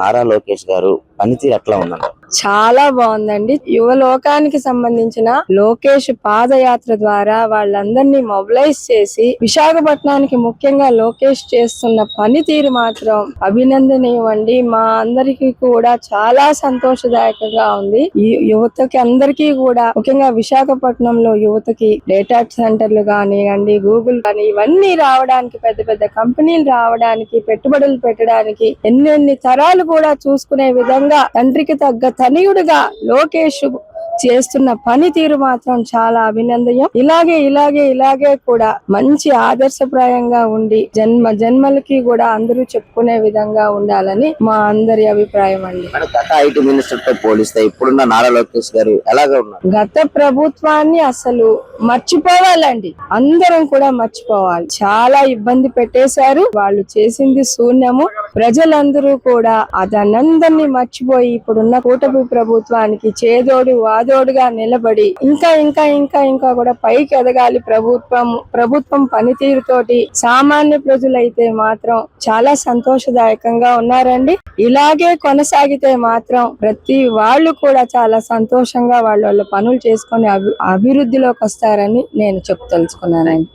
నారా లోకేష్ గారు పనితీరు ఎట్లా ఉందండి? చాలా బాగుందండి. యువ లోకానికి సంబంధించిన లోకేష్ పాదయాత్ర ద్వారా వాళ్ళందరినీ మొబిలైజ్ చేసి విశాఖపట్నానికి ముఖ్యంగా లోకేష్ చేస్తున్న పనితీరు మాత్రం అభినందనీయం అండి. మా అందరికీ కూడా చాలా సంతోషదాయకంగా ఉంది. ఈ యువతకి అందరికీ కూడా ముఖ్యంగా విశాఖపట్నంలో యువతకి డేటా సెంటర్లు కానివ్వండి, గూగుల్ కానీ ఇవన్నీ రావడానికి, పెద్ద పెద్ద కంపెనీలు రావడానికి, పెట్టుబడులు పెట్టడానికి, ఎన్నెన్ని తరాలు కూడా చూసుకునే విధంగా తండ్రికి తగ్గ తనయుడిగా లోకేష్ చేస్తున్న పనితీరు మాత్రం చాలా అభినందనీయం. ఇలాగే కూడా మంచి ఆదర్శప్రాయంగా ఉండి జన్మలకి కూడా అందరూ చెప్పుకునే విధంగా ఉండాలని మా అందరి అభిప్రాయం అండి. గత ఐటీ మినిస్టర్ తో పోలిస్తే ఇప్పుడున్న నారా లోకేష్ గారు ఎలాగా ఉన్నారు? గత ప్రభుత్వాన్ని అసలు మర్చిపోవాలండి, అందరం కూడా మర్చిపోవాలి. చాలా ఇబ్బంది పెట్టేశారు. వాళ్ళు చేసింది శూన్యము. ప్రజలందరూ కూడా అదనందరినీ మర్చిపోయి ఇప్పుడున్న కూటమి ప్రభుత్వానికి చేదోడు వాదోడుగా నిలబడి ఇంకా కూడా పైకి ఎదగాలి. ప్రభుత్వం పనితీరుతోటి సామాన్య ప్రజలైతే మాత్రం చాలా సంతోషదాయకంగా ఉన్నారండి. ఇలాగే కొనసాగితే మాత్రం ప్రతి వాళ్ళు కూడా చాలా సంతోషంగా వాళ్ళ పనులు చేసుకొని అభివృద్ధిలోకి వస్తారని నేను తెలుసుకున్నానండి.